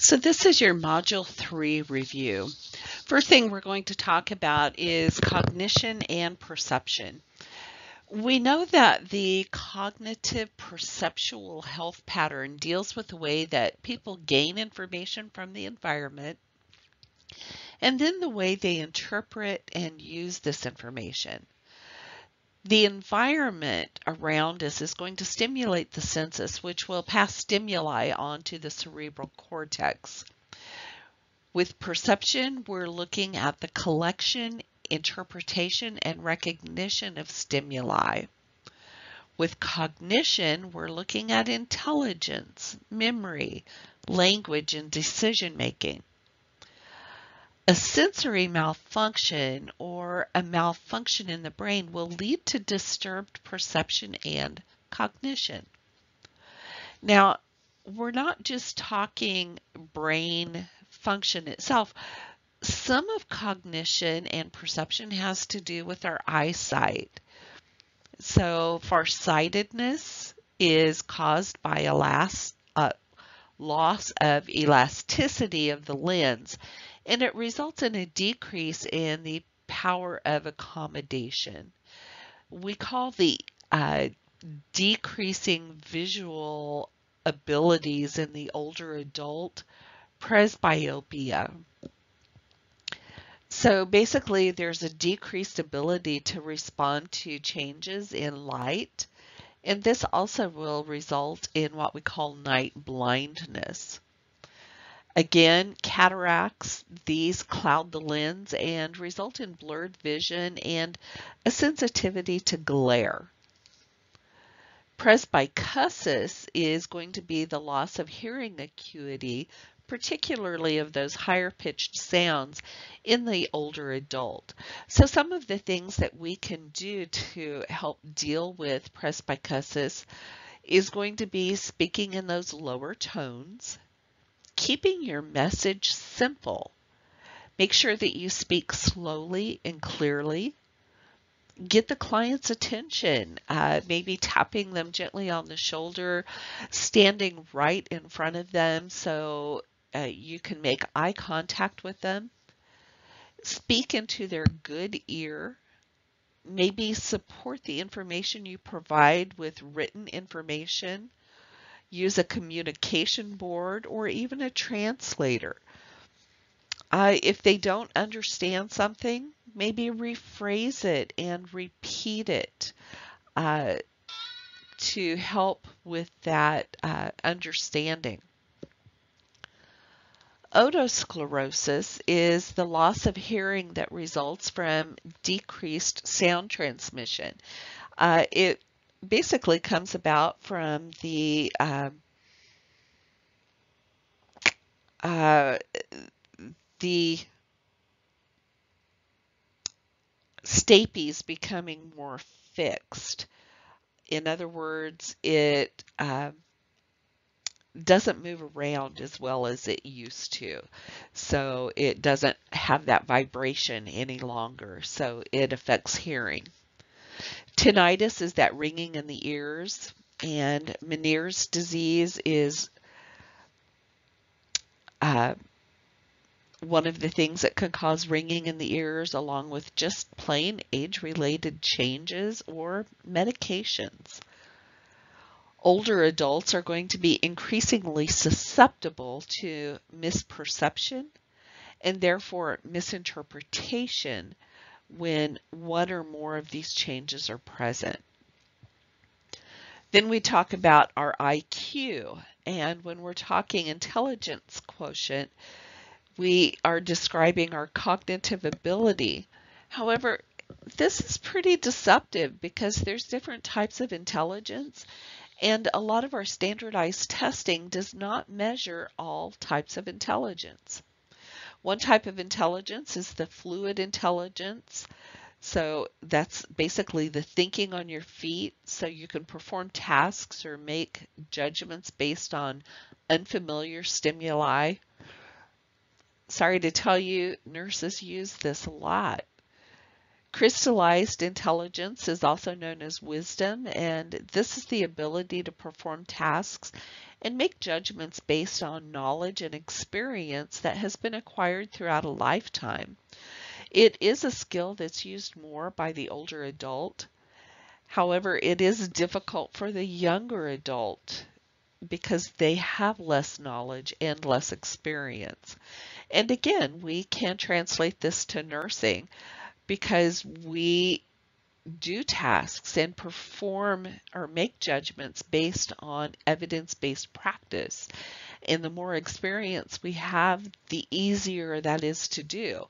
So this is your Module 3 review. First thing we're going to talk about is cognition and perception. We know that the cognitive perceptual health pattern deals with the way that people gain information from the environment and then the way they interpret and use this information. The environment around us is going to stimulate the senses, which will pass stimuli on to the cerebral cortex. With perception, we're looking at the collection, interpretation, and recognition of stimuli. With cognition, we're looking at intelligence, memory, language, and decision making. A sensory malfunction or a malfunction in the brain will lead to disturbed perception and cognition. Now, we're not just talking brain function itself. Some of cognition and perception has to do with our eyesight. So farsightedness is caused by a loss of elasticity of the lens, and it results in a decrease in the power of accommodation. We call the decreasing visual abilities in the older adult presbyopia. So basically, there's a decreased ability to respond to changes in light, and this also will result in what we call night blindness. Again, cataracts, these cloud the lens and result in blurred vision and a sensitivity to glare. Presbycusis is going to be the loss of hearing acuity, particularly of those higher pitched sounds in the older adult. So some of the things that we can do to help deal with presbycusis is going to be speaking in those lower tones, keeping your message simple. Make sure that you speak slowly and clearly. Get the client's attention, maybe tapping them gently on the shoulder, standing right in front of them so you can make eye contact with them. Speak into their good ear. Maybe support the information you provide with written information. Use a communication board or even a translator. If they don't understand something, maybe rephrase it and repeat it to help with that understanding. Otosclerosis is the loss of hearing that results from decreased sound transmission. It basically comes about from the stapes becoming more fixed. In other words, it doesn't move around as well as it used to. So it doesn't have that vibration any longer. So it affects hearing. Tinnitus is that ringing in the ears, and Meniere's disease is one of the things that can cause ringing in the ears, along with just plain age-related changes or medications. Older adults are going to be increasingly susceptible to misperception and therefore misinterpretation when one or more of these changes are present. Then we talk about our IQ, and when we're talking intelligence quotient, we are describing our cognitive ability. However, this is pretty deceptive because there's different types of intelligence, and a lot of our standardized testing does not measure all types of intelligence. One type of intelligence is the fluid intelligence. So that's basically the thinking on your feet so you can perform tasks or make judgments based on unfamiliar stimuli. Sorry to tell you, nurses use this a lot. Crystallized intelligence is also known as wisdom, and this is the ability to perform tasks and make judgments based on knowledge and experience that has been acquired throughout a lifetime. It is a skill that's used more by the older adult. However, it is difficult for the younger adult because they have less knowledge and less experience. And again, we can translate this to nursing because we do tasks and perform or make judgments based on evidence-based practice. And the more experience we have, the easier that is to do.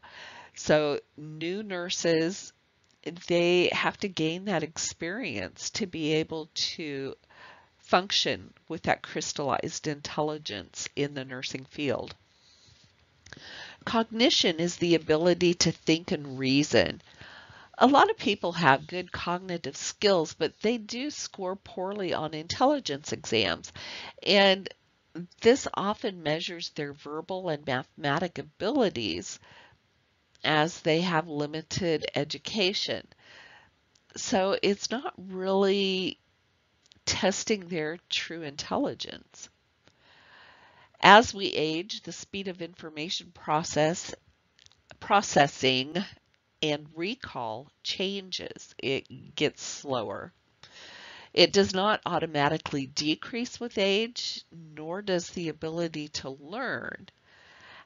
So new nurses, they have to gain that experience to be able to function with that crystallized intelligence in the nursing field. Cognition is the ability to think and reason. A lot of people have good cognitive skills, but they do score poorly on intelligence exams. And this often measures their verbal and mathematic abilities as they have limited education. So it's not really testing their true intelligence. As we age, the speed of information processing and recall changes. It gets slower. It does not automatically decrease with age, nor does the ability to learn.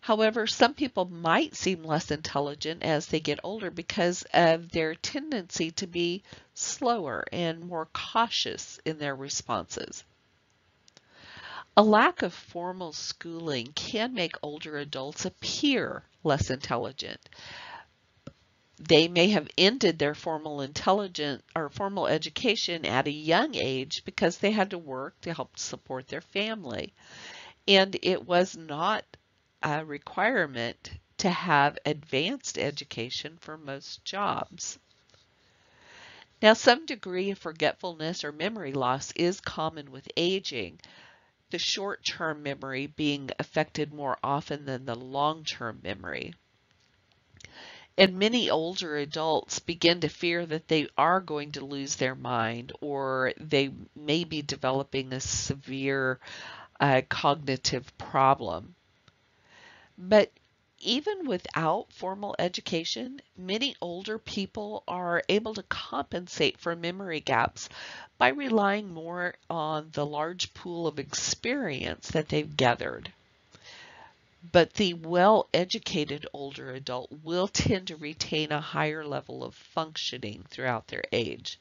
However, some people might seem less intelligent as they get older because of their tendency to be slower and more cautious in their responses. A lack of formal schooling can make older adults appear less intelligent. They may have ended their formal education at a young age because they had to work to help support their family. And it was not a requirement to have advanced education for most jobs. Now, some degree of forgetfulness or memory loss is common with aging, the short-term memory being affected more often than the long-term memory. And many older adults begin to fear that they are going to lose their mind, or they may be developing a severe cognitive problem. But even without formal education, many older people are able to compensate for memory gaps by relying more on the large pool of experience that they've gathered. But the well-educated older adult will tend to retain a higher level of functioning throughout their age.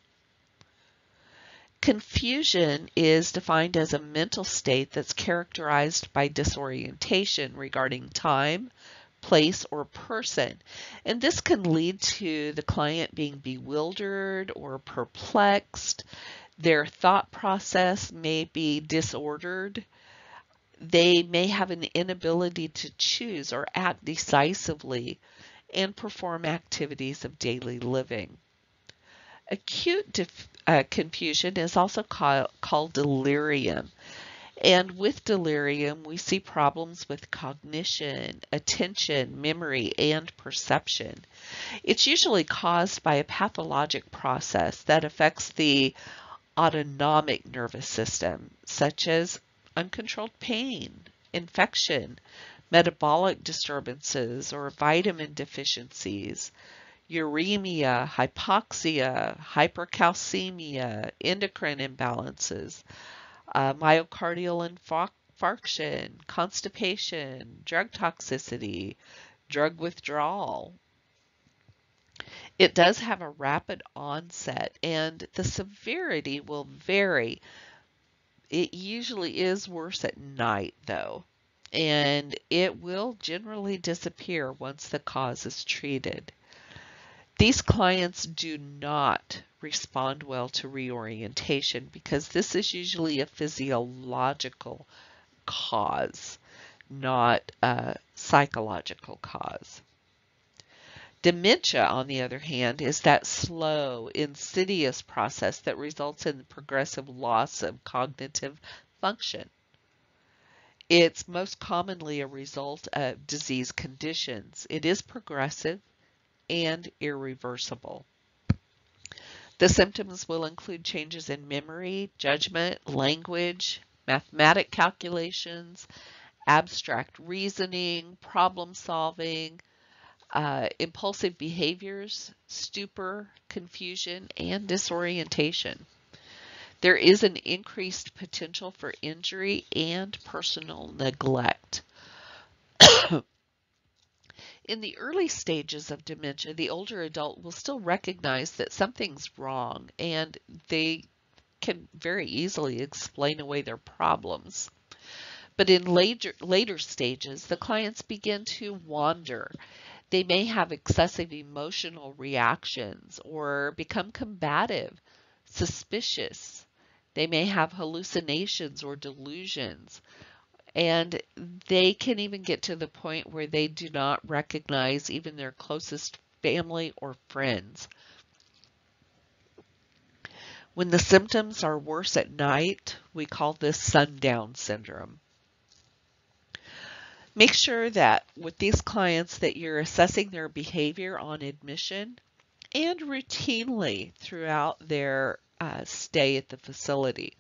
Confusion is defined as a mental state that's characterized by disorientation regarding time, place, or person. And this can lead to the client being bewildered or perplexed. Their thought process may be disordered. They may have an inability to choose or act decisively and perform activities of daily living. Acute confusion is also called delirium. And with delirium, we see problems with cognition, attention, memory, and perception. It's usually caused by a pathologic process that affects the autonomic nervous system, such as uncontrolled pain, infection, metabolic disturbances, or vitamin deficiencies, uremia, hypoxia, hypercalcemia, endocrine imbalances, myocardial infarction, constipation, drug toxicity, drug withdrawal. It does have a rapid onset, and the severity will vary. It usually is worse at night, though, and it will generally disappear once the cause is treated. These clients do not respond well to reorientation because this is usually a physiological cause, not a psychological cause. Dementia, on the other hand, is that slow, insidious process that results in progressive loss of cognitive function. It's most commonly a result of disease conditions. It is progressive and irreversible. The symptoms will include changes in memory, judgment, language, mathematic calculations, abstract reasoning, problem solving, impulsive behaviors, stupor, confusion, and disorientation. There is an increased potential for injury and personal neglect. In the early stages of dementia, the older adult will still recognize that something's wrong, and they can very easily explain away their problems. But in later stages, the clients begin to wander. They may have excessive emotional reactions or become combative, suspicious. They may have hallucinations or delusions, and they can even get to the point where they do not recognize even their closest family or friends. When the symptoms are worse at night, we call this sundown syndrome. Make sure that with these clients that you're assessing their behavior on admission and routinely throughout their stay at the facility.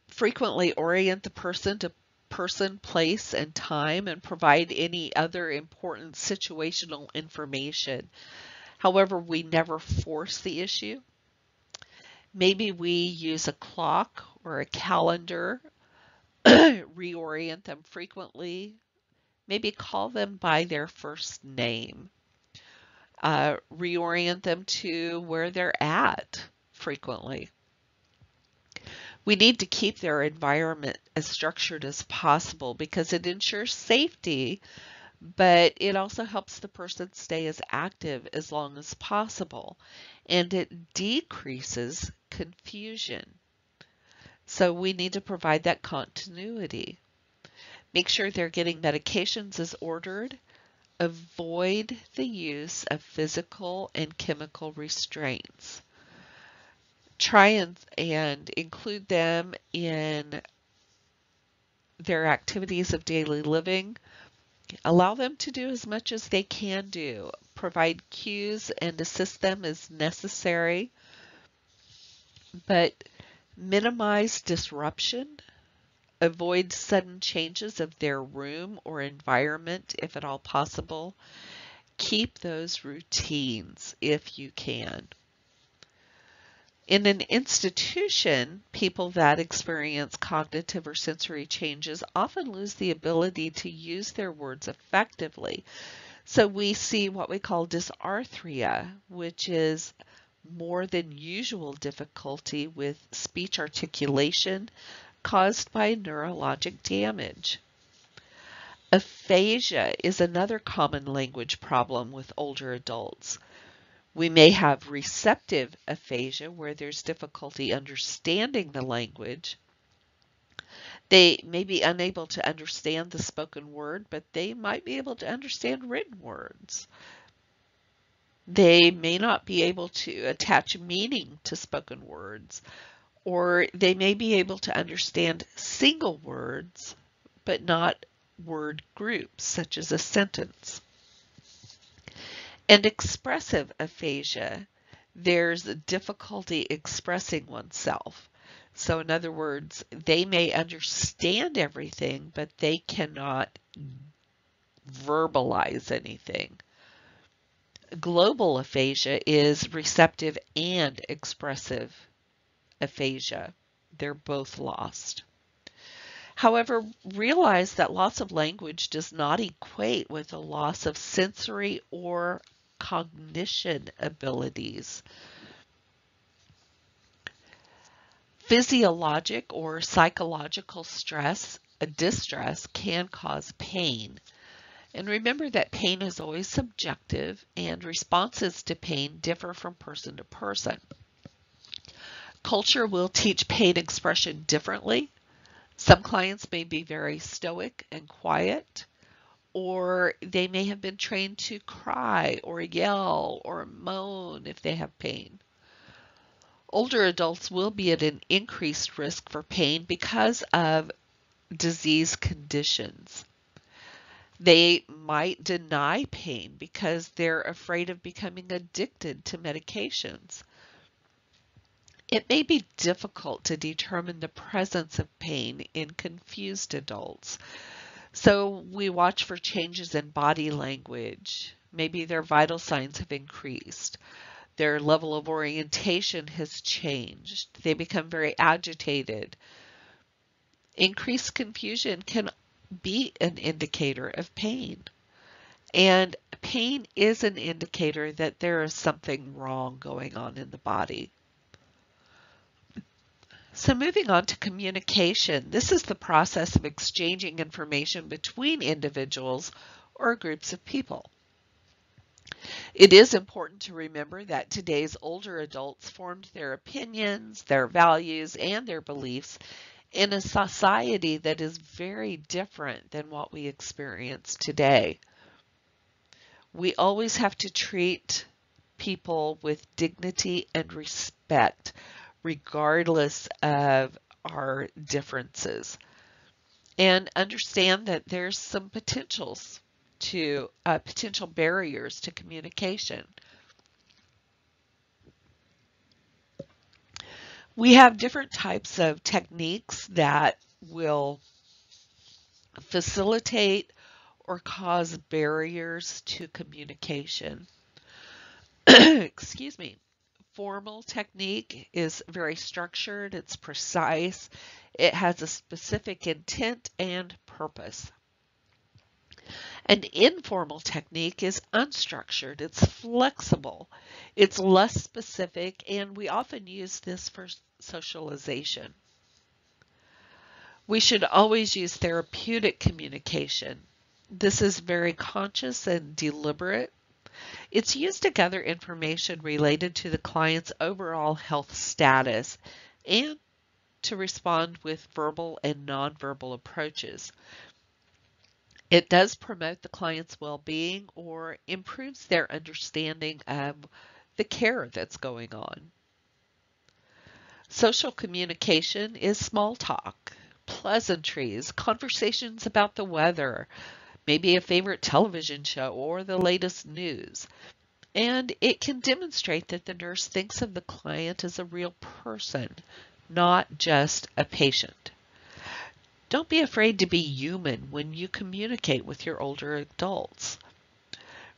Frequently orient the person to person, place, and time, and provide any other important situational information. However, we never force the issue. Maybe we use a clock or a calendar, reorient them frequently, maybe call them by their first name, reorient them to where they're at frequently. We need to keep their environment as structured as possible because it ensures safety, but it also helps the person stay as active as long as possible, and it decreases confusion. So we need to provide that continuity. Make sure they're getting medications as ordered. Avoid the use of physical and chemical restraints. Try and include them in their activities of daily living. Allow them to do as much as they can do. Provide cues and assist them as necessary, but minimize disruption. Avoid sudden changes of their room or environment if at all possible. Keep those routines if you can. In an institution, people that experience cognitive or sensory changes often lose the ability to use their words effectively. So we see what we call dysarthria, which is more than usual difficulty with speech articulation caused by neurologic damage. Aphasia is another common language problem with older adults. We may have receptive aphasia where there's difficulty understanding the language. They may be unable to understand the spoken word, but they might be able to understand written words. They may not be able to attach meaning to spoken words, or they may be able to understand single words, but not word groups, such as a sentence. And expressive aphasia, there's difficulty expressing oneself. So in other words, they may understand everything, but they cannot verbalize anything. Global aphasia is receptive and expressive aphasia. They're both lost. However, realize that loss of language does not equate with a loss of sensory or cognition abilities. Physiologic or psychological stress, distress, can cause pain. And remember that pain is always subjective and responses to pain differ from person to person. Culture will teach pain expression differently. Some clients may be very stoic and quiet, or they may have been trained to cry or yell or moan if they have pain. Older adults will be at an increased risk for pain because of disease conditions. They might deny pain because they're afraid of becoming addicted to medications. It may be difficult to determine the presence of pain in confused adults. So we watch for changes in body language. Maybe their vital signs have increased. Their level of orientation has changed. They become very agitated. Increased confusion can be an indicator of pain. And pain is an indicator that there is something wrong going on in the body. So moving on to communication, this is the process of exchanging information between individuals or groups of people. It is important to remember that today's older adults formed their opinions, their values, and their beliefs in a society that is very different than what we experience today. We always have to treat people with dignity and respect, regardless of our differences, and understand that there's some potential barriers to communication. We have different types of techniques that will facilitate or cause barriers to communication. Excuse me. Formal technique is very structured, it's precise, it has a specific intent and purpose. An informal technique is unstructured, it's flexible, it's less specific, and we often use this for socialization. We should always use therapeutic communication. This is very conscious and deliberate. It's used to gather information related to the client's overall health status and to respond with verbal and nonverbal approaches. It does promote the client's well-being or improves their understanding of the care that's going on. Social communication is small talk, pleasantries, conversations about the weather, maybe a favorite television show or the latest news. And it can demonstrate that the nurse thinks of the client as a real person, not just a patient. Don't be afraid to be human when you communicate with your older adults.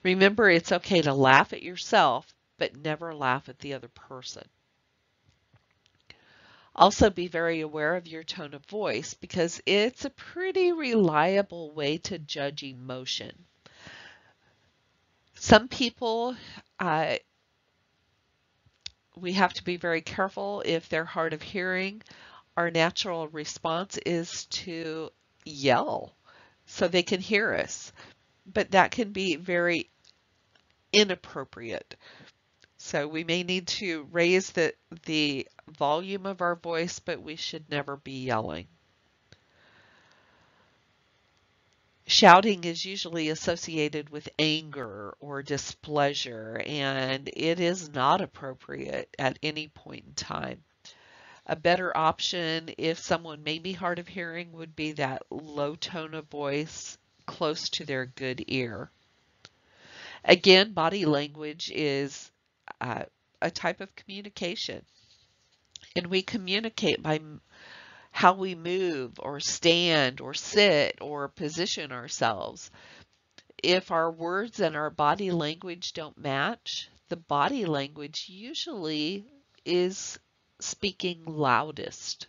Remember, it's okay to laugh at yourself, but never laugh at the other person. Also, be very aware of your tone of voice because it's a pretty reliable way to judge emotion. Some people, we have to be very careful if they're hard of hearing. Our natural response is to yell so they can hear us, but that can be very inappropriate. So we may need to raise the volume of our voice, but we should never be yelling. Shouting is usually associated with anger or displeasure, and it is not appropriate at any point in time. A better option, if someone may be hard of hearing, would be that low tone of voice close to their good ear. Again, body language is a type of communication, and we communicate by how we move or stand or sit or position ourselves. If our words and our body language don't match, the body language usually is speaking loudest.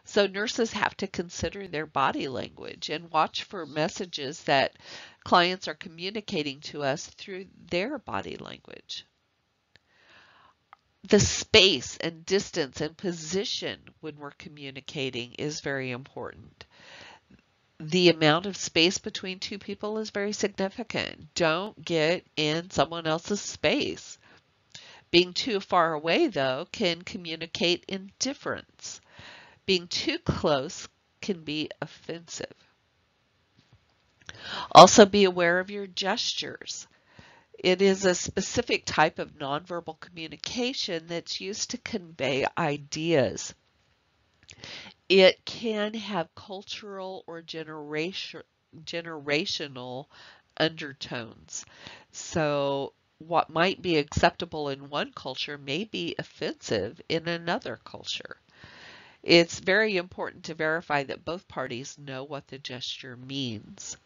So nurses have to consider their body language and watch for messages that clients are communicating to us through their body language. The space and distance and position when we're communicating is very important. The amount of space between two people is very significant. Don't get in someone else's space. Being too far away, though, can communicate indifference. Being too close can be offensive. Also, be aware of your gestures. It is a specific type of nonverbal communication that's used to convey ideas. It can have cultural or generational undertones. So what might be acceptable in one culture may be offensive in another culture. It's very important to verify that both parties know what the gesture means.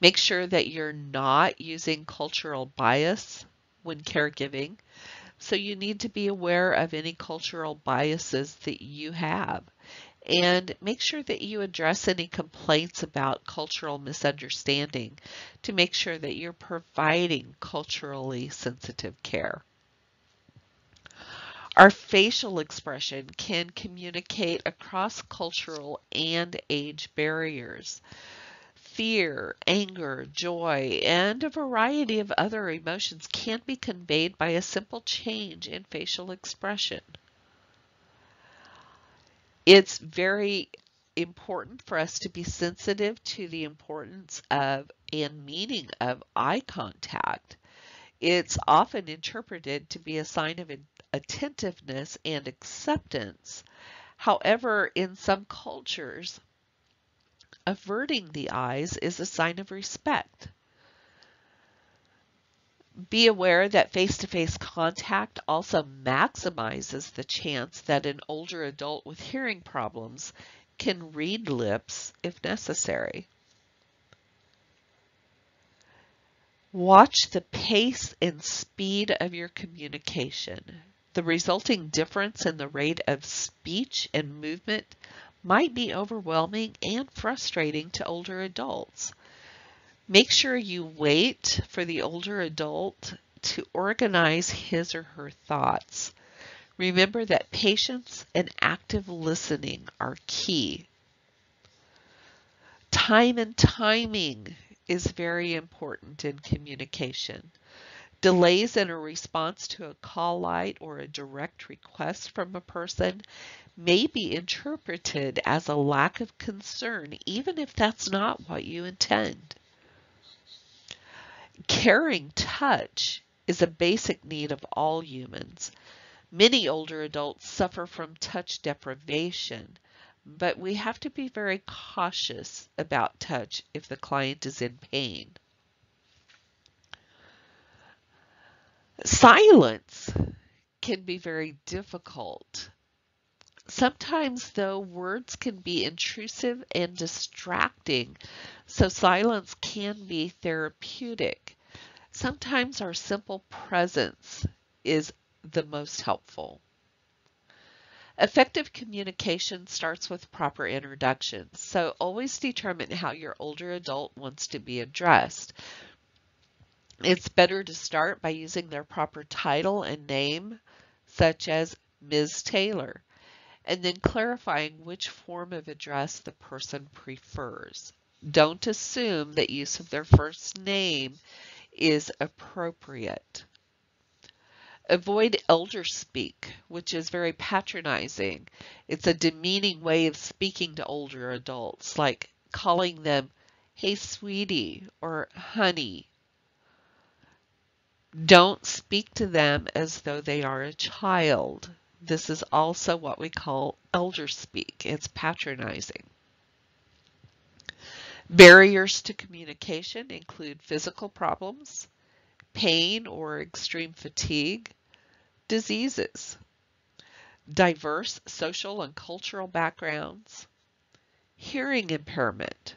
Make sure that you're not using cultural bias when caregiving, so you need to be aware of any cultural biases that you have. And make sure that you address any complaints about cultural misunderstanding to make sure that you're providing culturally sensitive care. Our facial expression can communicate across cultural and age barriers. Fear, anger, joy, and a variety of other emotions can be conveyed by a simple change in facial expression. It's very important for us to be sensitive to the importance of and meaning of eye contact. It's often interpreted to be a sign of attentiveness and acceptance. However, in some cultures, averting the eyes is a sign of respect. Be aware that face-to-face contact also maximizes the chance that an older adult with hearing problems can read lips if necessary. Watch the pace and speed of your communication. The resulting difference in the rate of speech and movement might be overwhelming and frustrating to older adults. Make sure you wait for the older adult to organize his or her thoughts. Remember that patience and active listening are key. Time and timing is very important in communication. Delays in a response to a call light or a direct request from a person may be interpreted as a lack of concern, even if that's not what you intend. Caring touch is a basic need of all humans. Many older adults suffer from touch deprivation, but we have to be very cautious about touch if the client is in pain. Silence can be very difficult. Sometimes, though, words can be intrusive and distracting, so silence can be therapeutic. Sometimes our simple presence is the most helpful. Effective communication starts with proper introductions, so always determine how your older adult wants to be addressed. It's better to start by using their proper title and name, such as Ms. Taylor, and then clarifying which form of address the person prefers. Don't assume that use of their first name is appropriate. Avoid elder speak, which is very patronizing. It's a demeaning way of speaking to older adults, like calling them, "Hey, sweetie," or "honey." Don't speak to them as though they are a child. This is also what we call elder speak. It's patronizing. Barriers to communication include physical problems, pain or extreme fatigue, diseases, diverse social and cultural backgrounds, hearing impairment.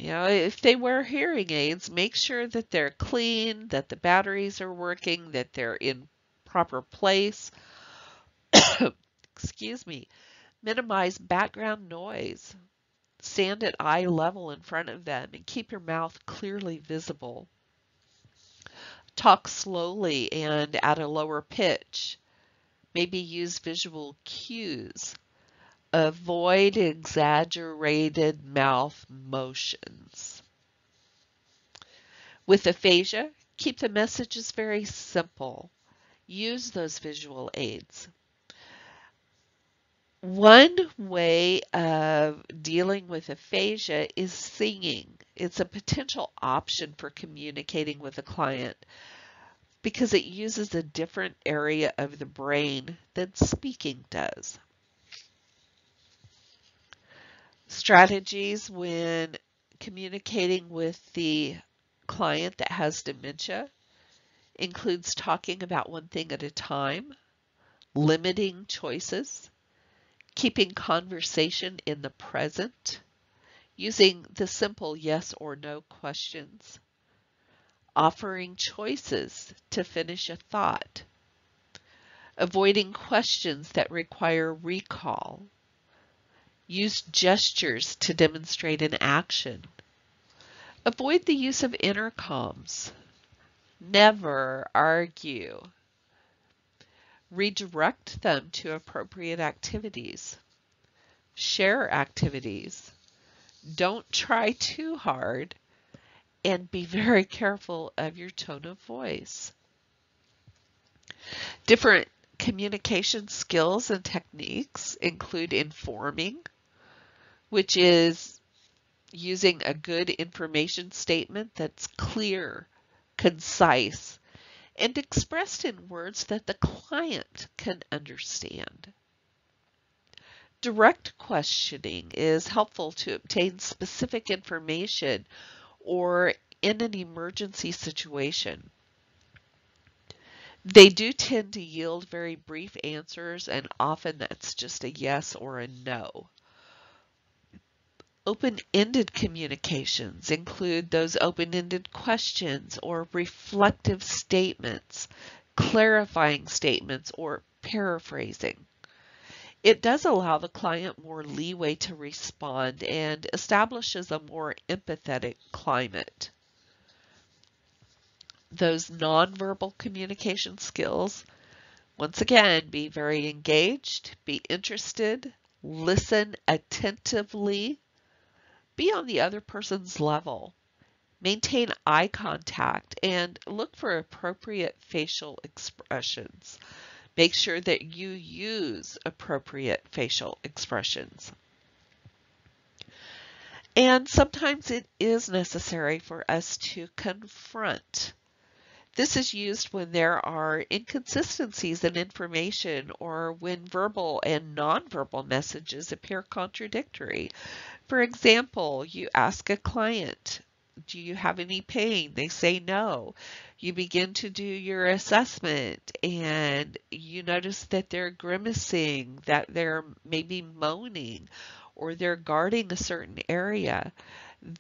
If they wear hearing aids, make sure that they're clean, that the batteries are working, that they're in proper place. Excuse me. Minimize background noise. Stand at eye level in front of them and keep your mouth clearly visible. Talk slowly and at a lower pitch. Maybe use visual cues. Avoid exaggerated mouth motions. With aphasia, keep the messages very simple. Use those visual aids. One way of dealing with aphasia is singing. It's a potential option for communicating with a client because it uses a different area of the brain than speaking does. Strategies when communicating with the client that has dementia includes talking about one thing at a time, limiting choices, keeping conversation in the present, using the simple yes or no questions, offering choices to finish a thought, avoiding questions that require recall, use gestures to demonstrate an action, avoid the use of intercoms, never argue, redirect them to appropriate activities, share activities, don't try too hard, and be very careful of your tone of voice. Different communication skills and techniques include informing, which is using a good information statement that's clear, concise, and expressed in words that the client can understand. Direct questioning is helpful to obtain specific information or in an emergency situation. They do tend to yield very brief answers, and often that's just a yes or a no. Open-ended communications include those open-ended questions or reflective statements, clarifying statements, or paraphrasing. It does allow the client more leeway to respond and establishes a more empathetic climate. Those nonverbal communication skills, once again, be very engaged, be interested, listen attentively, be on the other person's level, maintain eye contact, and look for appropriate facial expressions. Make sure that you use appropriate facial expressions. And sometimes it is necessary for us to confront. This is used when there are inconsistencies in information or when verbal and nonverbal messages appear contradictory. For example, you ask a client, do you have any pain? They say no. You begin to do your assessment and you notice that they're grimacing, that they're maybe moaning, or they're guarding a certain area.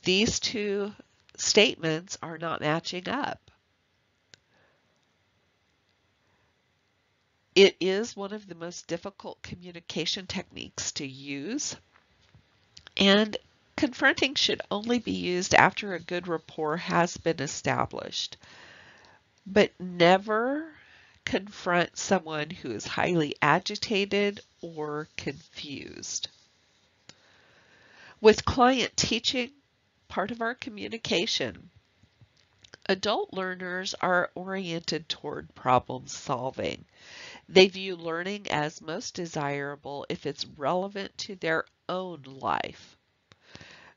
These two statements are not matching up. It is one of the most difficult communication techniques to use, and confronting should only be used after a good rapport has been established. But never confront someone who is highly agitated or confused. With client teaching, part of our communication, adult learners are oriented toward problem solving. They view learning as most desirable if it's relevant to their own life.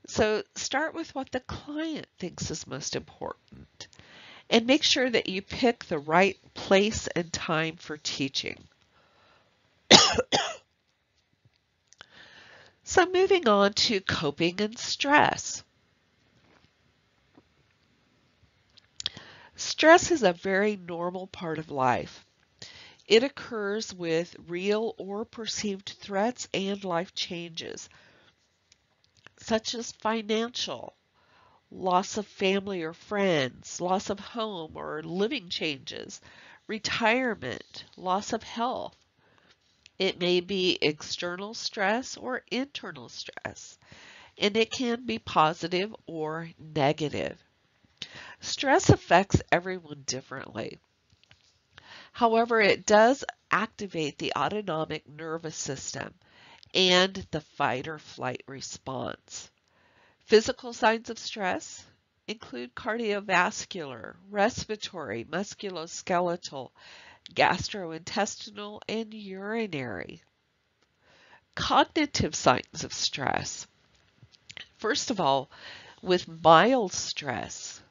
So start with what the client thinks is most important and make sure that you pick the right place and time for teaching. So moving on to coping and stress. Stress is a very normal part of life. It occurs with real or perceived threats and life changes, such as financial, loss of family or friends, loss of home or living changes, retirement, loss of health. It may be external stress or internal stress, and it can be positive or negative. Stress affects everyone differently. However, it does activate the autonomic nervous system and the fight or flight response. Physical signs of stress include cardiovascular, respiratory, musculoskeletal, gastrointestinal, and urinary. Cognitive signs of stress. First of all, with mild stress,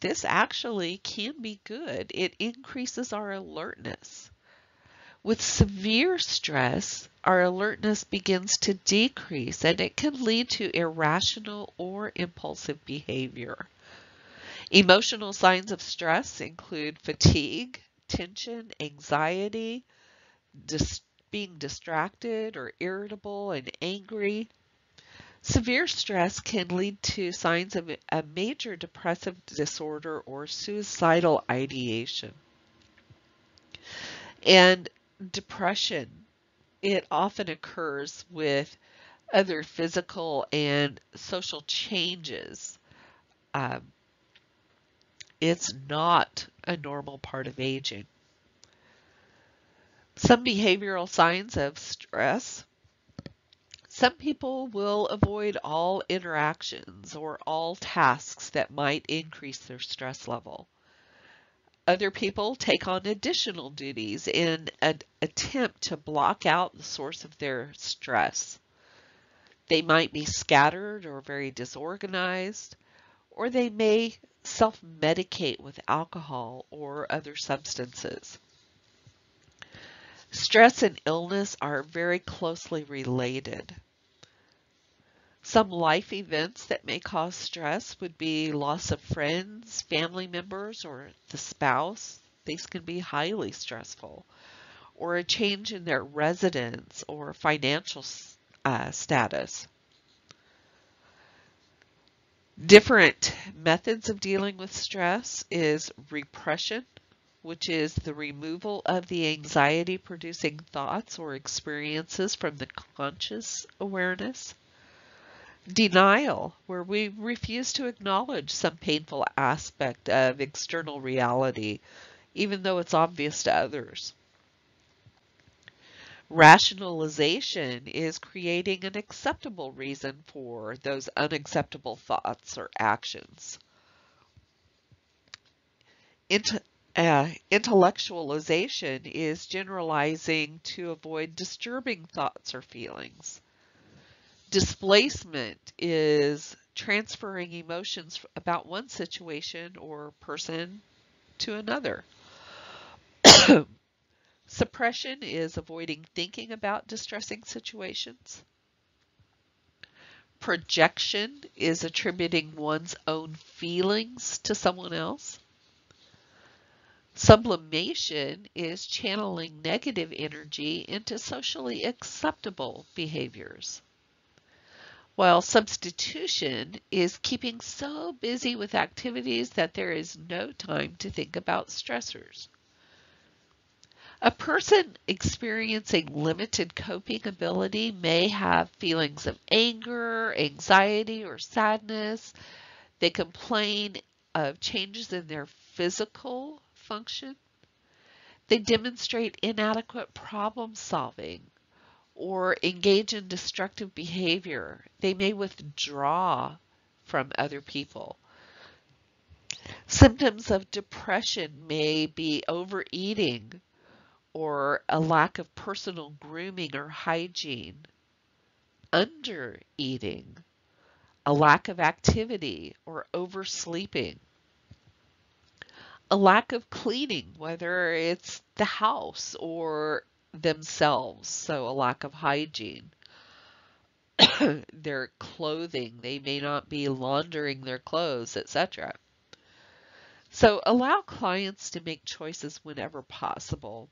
this actually can be good. It increases our alertness. With severe stress, our alertness begins to decrease and it can lead to irrational or impulsive behavior. Emotional signs of stress include fatigue, tension, anxiety, being distracted or irritable and angry. Severe stress can lead to signs of a major depressive disorder or suicidal ideation. And depression, it often occurs with other physical and social changes. Um, it's not a normal part of aging. Some behavioral signs of stress. Some people will avoid all interactions or all tasks that might increase their stress level. Other people take on additional duties in an attempt to block out the source of their stress. They might be scattered or very disorganized, or they may self-medicate with alcohol or other substances. Stress and illness are very closely related. Some life events that may cause stress would be loss of friends, family members, or the spouse. These can be highly stressful. Or a change in their residence or financial status. Different methods of dealing with stress is repression, which is the removal of the anxiety-producing thoughts or experiences from the conscious awareness. Denial, where we refuse to acknowledge some painful aspect of external reality, even though it's obvious to others. Rationalization is creating an acceptable reason for those unacceptable thoughts or actions. Intellectualization is generalizing to avoid disturbing thoughts or feelings. Displacement is transferring emotions about one situation or person to another. Suppression is avoiding thinking about distressing situations. Projection is attributing one's own feelings to someone else. Sublimation is channeling negative energy into socially acceptable behaviors. While substitution is keeping so busy with activities that there is no time to think about stressors. A person experiencing limited coping ability may have feelings of anger, anxiety, or sadness. They complain of changes in their physical function. They demonstrate inadequate problem solving or engage in destructive behavior. They may withdraw from other people. Symptoms of depression may be overeating or a lack of personal grooming or hygiene, undereating, a lack of activity or oversleeping, a lack of cleaning, whether it's the house or themselves, so a lack of hygiene. Their clothing, they may not be laundering their clothes, etc. So allow clients to make choices whenever possible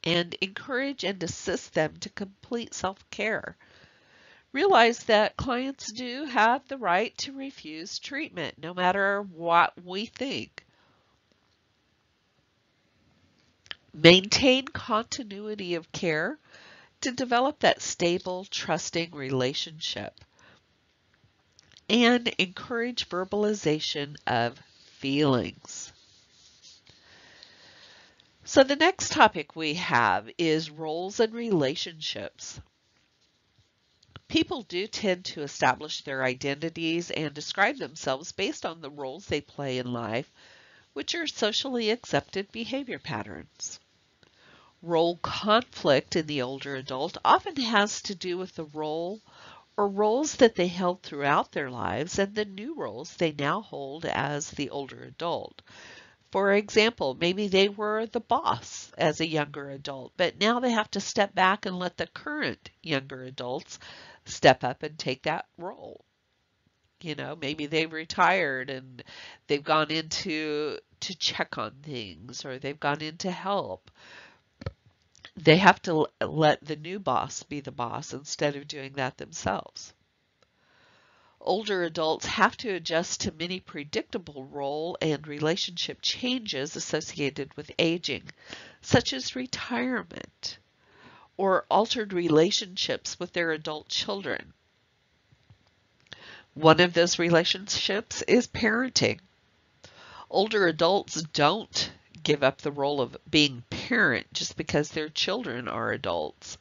and encourage and assist them to complete self-care. Realize that clients do have the right to refuse treatment, no matter what we think. Maintain continuity of care to develop that stable, trusting relationship. And encourage verbalization of feelings. So the next topic we have is roles and relationships. People do tend to establish their identities and describe themselves based on the roles they play in life, which are socially accepted behavior patterns. Role conflict in the older adult often has to do with the role or roles that they held throughout their lives and the new roles they now hold as the older adult. For example, maybe they were the boss as a younger adult, but now they have to step back and let the current younger adults step up and take that role. Maybe they've retired and they've gone to check on things, or they've gone in to help. They have to let the new boss be the boss instead of doing that themselves. Older adults have to adjust to many predictable role and relationship changes associated with aging, such as retirement or altered relationships with their adult children. One of those relationships is parenting. Older adults don't give up the role of being parent just because their children are adults.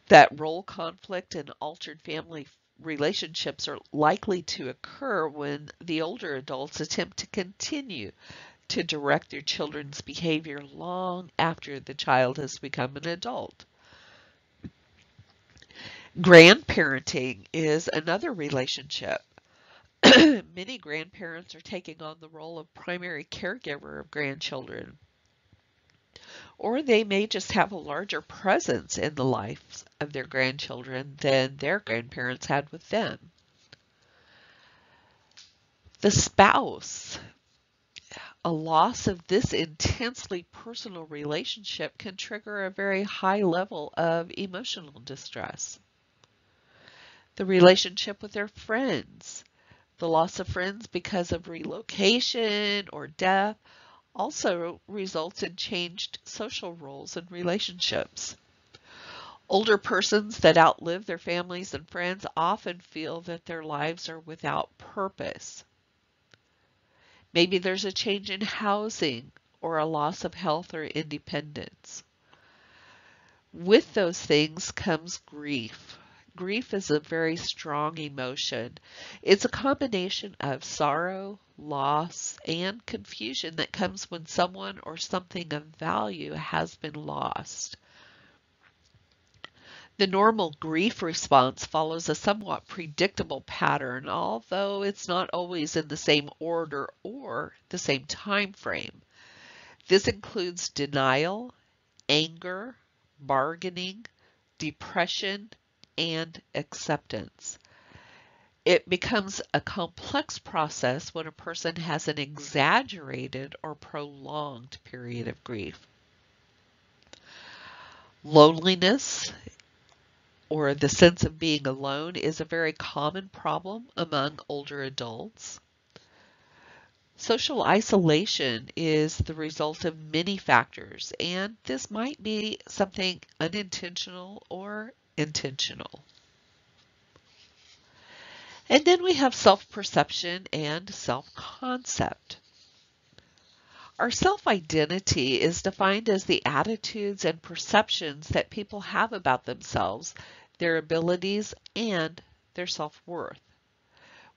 That role conflict and altered family relationships are likely to occur when the older adults attempt to continue to direct their children's behavior long after the child has become an adult. Grandparenting is another relationship. Many grandparents are taking on the role of primary caregiver of grandchildren, or they may just have a larger presence in the lives of their grandchildren than their grandparents had with them. The spouse, a loss of this intensely personal relationship can trigger a very high level of emotional distress. The relationship with their friends, the loss of friends because of relocation or death, also results in changed social roles and relationships. Older persons that outlive their families and friends often feel that their lives are without purpose. Maybe there's a change in housing or a loss of health or independence. With those things comes grief. Grief is a very strong emotion. It's a combination of sorrow, loss, and confusion that comes when someone or something of value has been lost. The normal grief response follows a somewhat predictable pattern, although it's not always in the same order or the same time frame. This includes denial, anger, bargaining, depression, and acceptance. It becomes a complex process when a person has an exaggerated or prolonged period of grief. Loneliness, or the sense of being alone, is a very common problem among older adults. Social isolation is the result of many factors, and this might be something unintentional or intentional. And then we have self-perception and self-concept. Our self-identity is defined as the attitudes and perceptions that people have about themselves, their abilities, and their self-worth.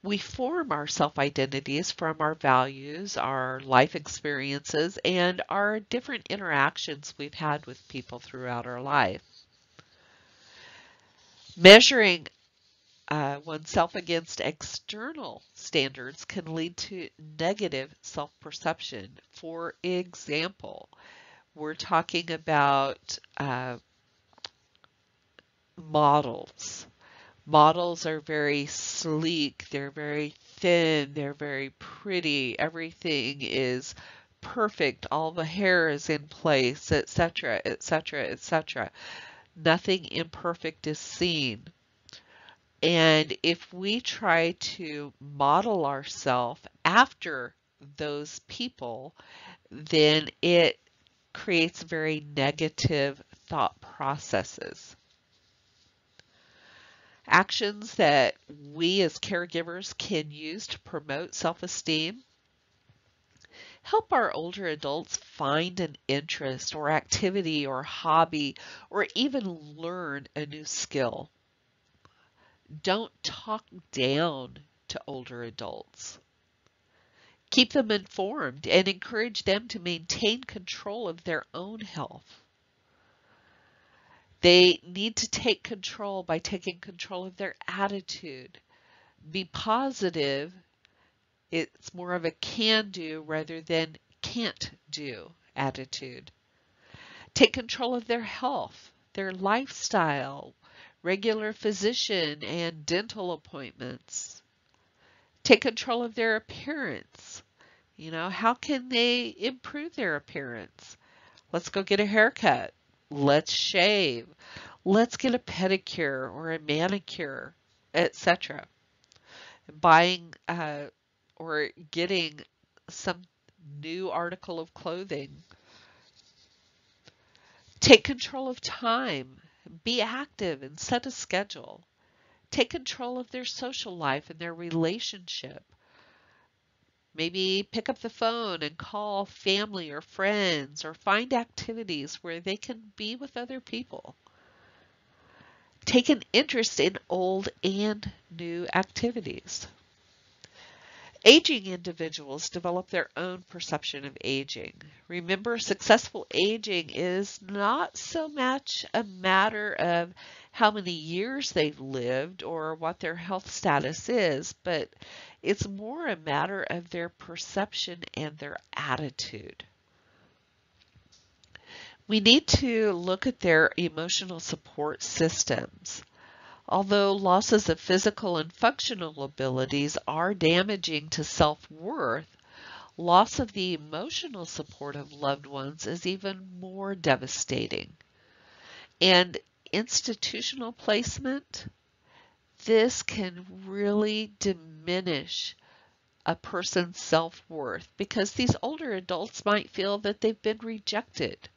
We form our self-identities from our values, our life experiences, and our different interactions we've had with people throughout our life. Measuring oneself against external standards can lead to negative self-perception. For example, we're talking about models. Models are very sleek, they're very thin, they're very pretty, everything is perfect, all the hair is in place, etc., etc., etc. Nothing imperfect is seen. And if we try to model ourselves after those people, then it creates very negative thought processes. Actions that we as caregivers can use to promote self-esteem: help our older adults find an interest or activity or hobby, or even learn a new skill. Don't talk down to older adults. Keep them informed and encourage them to maintain control of their own health. They need to take control by taking control of their attitude. Be positive. It's more of a can-do rather than can't-do attitude. Take control of their health, their lifestyle, regular physician and dental appointments. Take control of their appearance. How can they improve their appearance? Let's go get a haircut. Let's shave. Let's get a pedicure or a manicure, etc. Buying or getting some new article of clothing. Take control of time. Be active and set a schedule. Take control of their social life and their relationship. Maybe pick up the phone and call family or friends, or find activities where they can be with other people. Take an interest in old and new activities. Aging individuals develop their own perception of aging. Remember, successful aging is not so much a matter of how many years they've lived or what their health status is, but it's more a matter of their perception and their attitude. We need to look at their emotional support systems. Although losses of physical and functional abilities are damaging to self-worth, loss of the emotional support of loved ones is even more devastating. And institutional placement, this can really diminish a person's self-worth because these older adults might feel that they've been rejected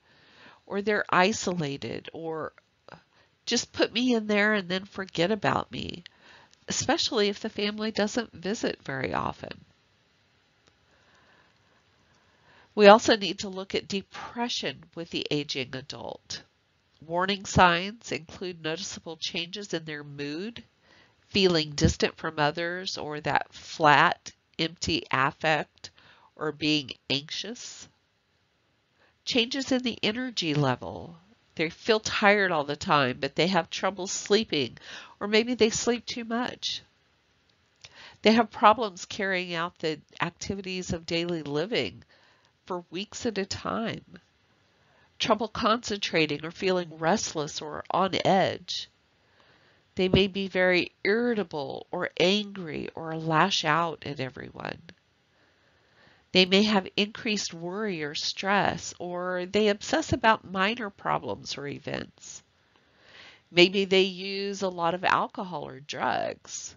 or they're isolated, or just put me in there and then forget about me, especially if the family doesn't visit very often. We also need to look at depression with the aging adult. Warning signs include noticeable changes in their mood, feeling distant from others, or that flat, empty affect, or being anxious. Changes in the energy level. They feel tired all the time, but they have trouble sleeping, or maybe they sleep too much. They have problems carrying out the activities of daily living for weeks at a time. Trouble concentrating or feeling restless or on edge. They may be very irritable or angry or lash out at everyone. They may have increased worry or stress, or they obsess about minor problems or events. Maybe they use a lot of alcohol or drugs,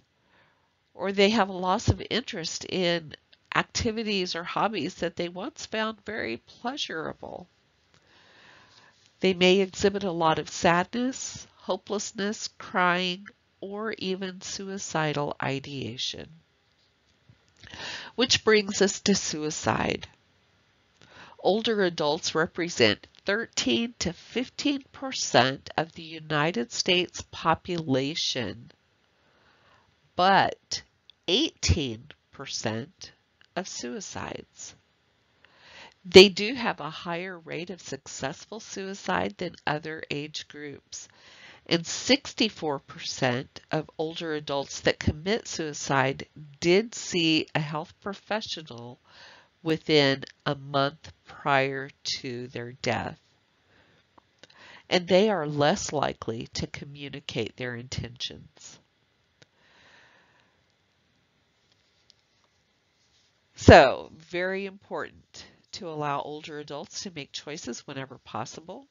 or they have a loss of interest in activities or hobbies that they once found very pleasurable. They may exhibit a lot of sadness, hopelessness, crying, or even suicidal ideation. Which brings us to suicide. Older adults represent 13 to 15% of the United States population, but 18% of suicides. They do have a higher rate of successful suicide than other age groups, and 64% of older adults that commit suicide did see a health professional within a month prior to their death. And they are less likely to communicate their intentions. So, very important to allow older adults to make choices whenever possible.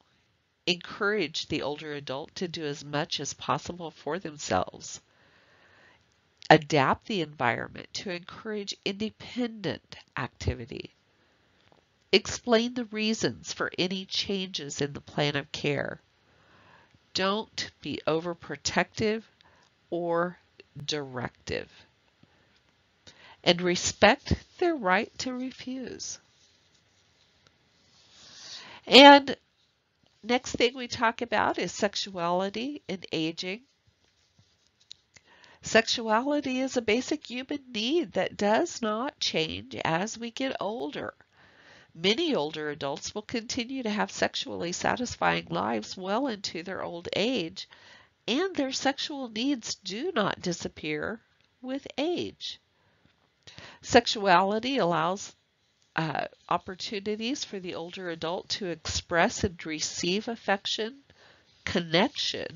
Encourage the older adult to do as much as possible for themselves. Adapt the environment to encourage independent activity. Explain the reasons for any changes in the plan of care. Don't be overprotective or directive. And respect their right to refuse. And next thing we talk about is sexuality and aging. Sexuality is a basic human need that does not change as we get older. Many older adults will continue to have sexually satisfying lives well into their old age, and their sexual needs do not disappear with age. Sexuality allows opportunities for the older adult to express and receive affection, connection,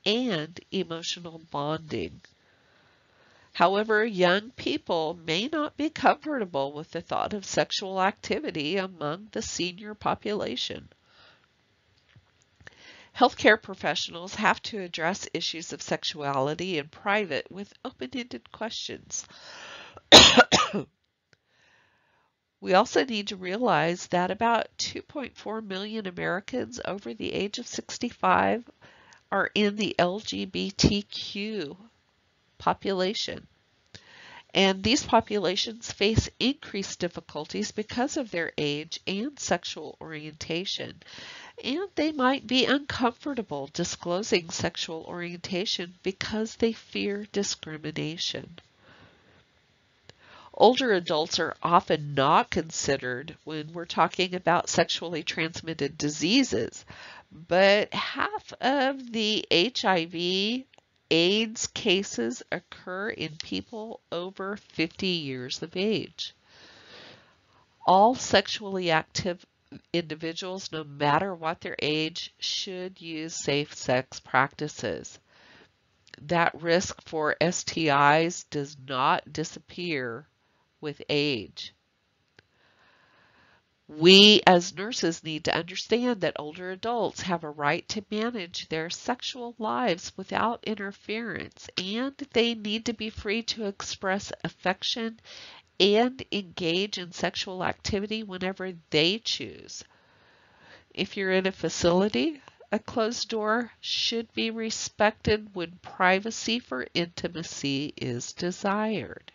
and emotional bonding. However, young people may not be comfortable with the thought of sexual activity among the senior population. Healthcare professionals have to address issues of sexuality in private with open-ended questions. We also need to realize that about 2.4 million Americans over the age of 65 are in the LGBTQ population. And these populations face increased difficulties because of their age and sexual orientation. And they might be uncomfortable disclosing sexual orientation because they fear discrimination. Older adults are often not considered when we're talking about sexually transmitted diseases, but half of the HIV AIDS cases occur in people over 50 years of age. All sexually active individuals, no matter what their age, should use safe sex practices. That risk for STIs does not disappear with age. We as nurses need to understand that older adults have a right to manage their sexual lives without interference, and they need to be free to express affection and engage in sexual activity whenever they choose. If you're in a facility, a closed door should be respected when privacy for intimacy is desired.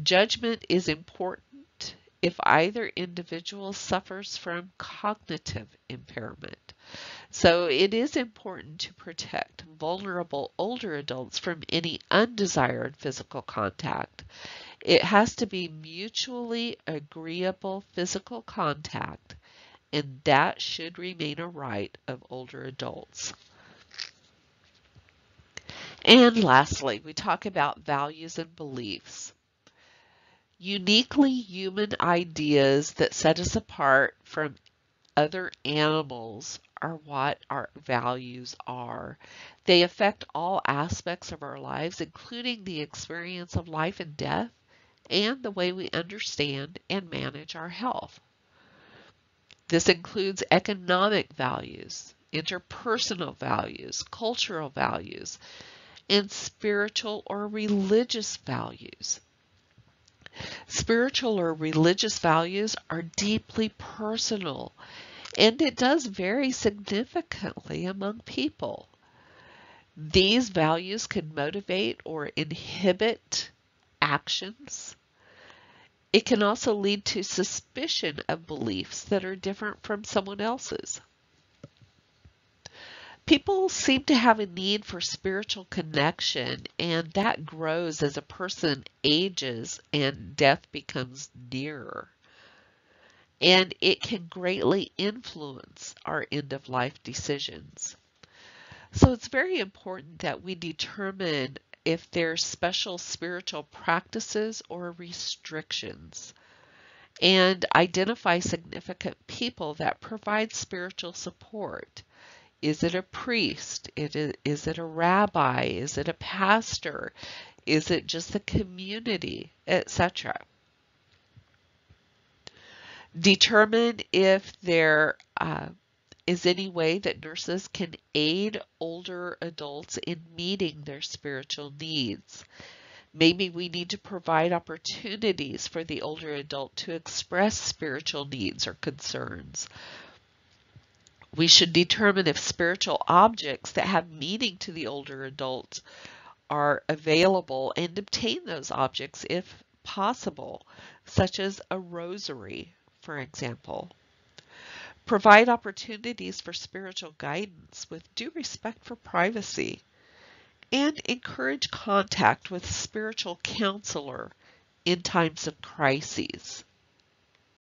Judgment is important if either individual suffers from cognitive impairment. So it is important to protect vulnerable older adults from any undesired physical contact. It has to be mutually agreeable physical contact, and that should remain a right of older adults. And lastly, we talk about values and beliefs. Uniquely human ideas that set us apart from other animals are what our values are. They affect all aspects of our lives, including the experience of life and death and the way we understand and manage our health. This includes economic values, interpersonal values, cultural values, and spiritual or religious values. Spiritual or religious values are deeply personal, and it does vary significantly among people. These values can motivate or inhibit actions. It can also lead to suspicion of beliefs that are different from someone else's. People seem to have a need for spiritual connection, and that grows as a person ages and death becomes nearer. And it can greatly influence our end-of-life decisions. So it's very important that we determine if there's special spiritual practices or restrictions, and identify significant people that provide spiritual support. Is it a priest? Is it a rabbi? Is it a pastor? Is it just the community, etc.? Determine if there is any way that nurses can aid older adults in meeting their spiritual needs. Maybe we need to provide opportunities for the older adult to express spiritual needs or concerns. We should determine if spiritual objects that have meaning to the older adult are available and obtain those objects if possible, such as a rosary, for example. Provide opportunities for spiritual guidance with due respect for privacy, and encourage contact with a spiritual counselor in times of crises.